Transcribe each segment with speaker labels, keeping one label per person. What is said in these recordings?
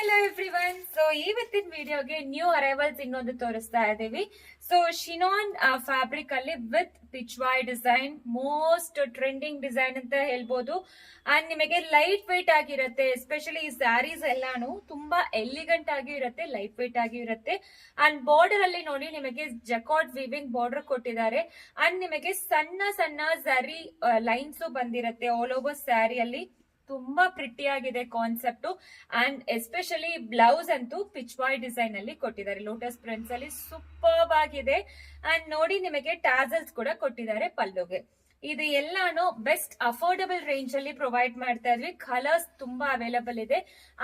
Speaker 1: Hello everyone. So ಇವತ್ತಿನ ವಿಡಿಯೋಗೆ new arrivals ಇನ್ನೊಂದು ತೋರಿಸ್ತಾ ಇದ್ದೀವಿ. ಸೊ ಶಿನಾನ್ ಫ್ಯಾಬ್ರಿಕ್ ಅಲ್ಲಿ with Pichwai design, most trending design ಅಂತ ಹೇಳ್ಬೋದು. ಅಂಡ್ ನಿಮಗೆ ಲೈಟ್ ವೆಯ್ಟ್ ಆಗಿರುತ್ತೆ. ಎಸ್ಪೆಷಲಿ ಈ ಸ್ಯಾರೀಸ್ ಎಲ್ಲಾನು ತುಂಬಾ ಎಲಿಗೆಂಟ್ ಆಗಿ ಇರುತ್ತೆ, ಲೈಟ್ ವೆಯ್ಟ್ ಆಗಿ ಇರುತ್ತೆ. ಅಂಡ್ ಬಾರ್ಡರ್ ಅಲ್ಲಿ ನೋಡಿ ನಿಮಗೆ ಜಕಾರ್ಡ್ ವಿವಿಂಗ್ ಬಾರ್ಡರ್ ಕೊಟ್ಟಿದ್ದಾರೆ. ಅಂಡ್ ನಿಮಗೆ ಸಣ್ಣ ಸಣ್ಣ ಸ್ಯಾರಿ ಲೈನ್ಸ್ ಬಂದಿರುತ್ತೆ ಆಲ್ ಓವರ್ ಸ್ಯಾರಿಯಲ್ಲಿ. ತುಂಬಾ ಪ್ರಿಟಿ ಆಗಿದೆ ಕಾನ್ಸೆಪ್ಟ್. ಅಂಡ್ ಎಸ್ಪೆಷಲಿ ಬ್ಲೌಸ್ ಅಂತೂ ಪಿಚ್ವಾಯ್ ಡಿಸೈನ್ ಅಲ್ಲಿ ಕೊಟ್ಟಿದ್ದಾರೆ, ಲೋಟಸ್ ಪ್ರಿಂಟ್ಸ್ ಅಲ್ಲಿ ಸೂಪರ್ಬ್ ಆಗಿದೆ. ಅಂಡ್ ನೋಡಿ ನಿಮಗೆ ಟ್ಯಾಸಲ್ಸ್ ಕೂಡ ಕೊಟ್ಟಿದ್ದಾರೆ ಪಲ್ಲುಗೆ. ಇದು ಎಲ್ಲಾನು ಬೆಸ್ಟ್ ಅಫೋರ್ಡಬಲ್ ರೇಂಜ್ ಅಲ್ಲಿ ಪ್ರೊವೈಡ್ ಮಾಡ್ತಾ ಇದ್ವಿ. ಕಲರ್ಸ್ ತುಂಬಾ ಅವೈಲಬಲ್ ಇದೆ.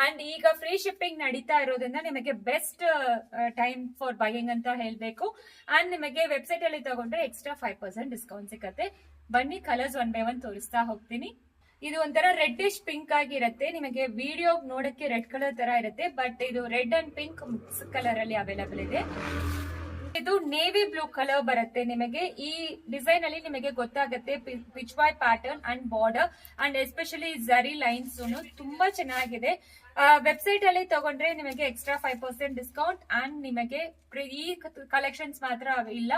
Speaker 1: ಅಂಡ್ ಈಗ ಫ್ರೀ ಶಿಪ್ಪಿಂಗ್ ನಡೀತಾ ಇರೋದ್ರಿಂದ ನಿಮಗೆ ಬೆಸ್ಟ್ ಟೈಮ್ ಫಾರ್ ಬೈಯಿಂಗ್ ಅಂತ ಹೇಳ್ಬೇಕು. ಅಂಡ್ ನಿಮಗೆ ವೆಬ್ಸೈಟ್ ಅಲ್ಲಿ ತಗೊಂಡ್ರೆ ಎಕ್ಸ್ಟ್ರಾ 5% ಡಿಸ್ಕೌಂಟ್ ಸಿಗುತ್ತೆ. ಬನ್ನಿ ಕಲರ್ಸ್ ಒನ್ ಬೈ ಒನ್ ತೋರಿಸ್ತಾ ಹೋಗ್ತೀನಿ. ಇದು ಒಂಥರ ರೆಡ್ಡಿಶ್ ಪಿಂಕ್ ಆಗಿರುತ್ತೆ. ನಿಮಗೆ ವಿಡಿಯೋ ನೋಡಕ್ಕೆ ರೆಡ್ ಕಲರ್ ತರ ಇರುತ್ತೆ, ಬಟ್ ಇದು red and pink mix colour ಅಲ್ಲಿ ಅವೈಲಬಲ್ ಇದೆ. ಇದು ನೇವಿ ಬ್ಲೂ ಕಲರ್ ಬರುತ್ತೆ. ನಿಮಗೆ ಈ ಡಿಸೈನ್ ಅಲ್ಲಿ ನಿಮಗೆ ಗೊತ್ತಾಗುತ್ತೆ Pichwai pattern and border and especially zari lines ತುಂಬಾ ಚೆನ್ನಾಗಿದೆ. ವೆಬ್ಸೈಟ್ ಅಲ್ಲಿ ತಗೊಂಡ್ರೆ ನಿಮಗೆ ಎಕ್ಸ್ಟ್ರಾ 5% ಡಿಸ್ಕೌಂಟ್. ಅಂಡ್ ನಿಮಗೆ ಈ ಕಲೆಕ್ಷನ್ಸ್ ಮಾತ್ರ ಇಲ್ಲ,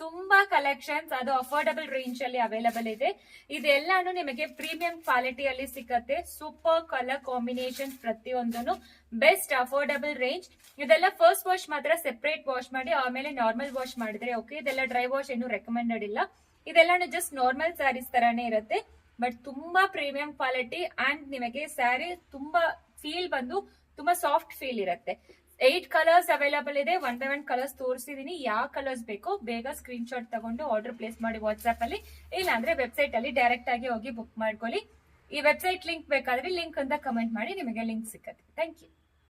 Speaker 1: ತುಂಬಾ ಕಲೆಕ್ಷನ್ಸ್, ಅದು ಅಫೋರ್ಡಬಲ್ ರೇಂಜ್ ಅಲ್ಲಿ ಅವೈಲಬಲ್ ಇದೆ. ಇದೆಲ್ಲಾನು ನಿಮಗೆ ಪ್ರೀಮಿಯಂ ಕ್ವಾಲಿಟಿಯಲ್ಲಿ ಸಿಕ್ಕತ್ತೆ. ಸೂಪರ್ ಕಲರ್ ಕಾಂಬಿನೇಷನ್ ಪ್ರತಿಯೊಂದನ್ನು ಬೆಸ್ಟ್ ಅಫೋರ್ಡಬಲ್ ರೇಂಜ್. ಇದೆಲ್ಲ ಫಸ್ಟ್ ವಾಶ್ ಮಾತ್ರ ಸೆಪರೇಟ್ ವಾಶ್ ಮಾಡಿ ಆಮೇಲೆ ನಾರ್ಮಲ್ ವಾಶ್ ಮಾಡಿದ್ರೆ ಓಕೆ. ಇದೆಲ್ಲ ಡ್ರೈ ವಾಶ್ ಏನು ರೆಕಮೆಂಡೆಡ್ ಇಲ್ಲ. ಇದೆಲ್ಲಾನು ಜಸ್ಟ್ ನಾರ್ಮಲ್ ಸ್ಯಾರೀಸ್ ತರಾನೇ ಇರುತ್ತೆ, ಬಟ್ ತುಂಬಾ ಪ್ರೀಮಿಯಂ ಕ್ವಾಲಿಟಿ. ಅಂಡ್ ನಿಮಗೆ ಸ್ಯಾರಿ ತುಂಬಾ ಫೀಲ್ ಬಂದು ತುಂಬಾ ಸಾಫ್ಟ್ ಫೀಲ್ ಇರುತ್ತೆ. 8 ಕಲರ್ಸ್ ಅವೈಲಬಲ್ ಇದೆ. 1 by 1 ಕಲರ್ಸ್ ತೋರಿಸಿದೀನಿ. ಯಾವ ಕಲರ್ಸ್ ಬೇಕೋ ಬೇಗ ಸ್ಕ್ರೀನ್ ಶಾಟ್ ತಗೊಂಡು ಆರ್ಡರ್ ಪ್ಲೇಸ್ ಮಾಡಿ ವಾಟ್ಸ್ಆಪ್ ಅಲ್ಲಿ, ಇಲ್ಲಾಂದ್ರೆ ವೆಬ್ಸೈಟ್ ಅಲ್ಲಿ ಡೈರೆಕ್ಟ್ ಆಗಿ ಹೋಗಿ ಬುಕ್ ಮಾಡ್ಕೊಳ್ಳಿ. ಈ ವೆಬ್ಸೈಟ್ ಲಿಂಕ್ ಬೇಕಾದ್ರೆ ಲಿಂಕ್ ಅಂತ ಕಮೆಂಟ್ ಮಾಡಿ, ನಿಮಗೆ ಲಿಂಕ್ ಸಿಕ್ಕತ್ತೆ. Thank you.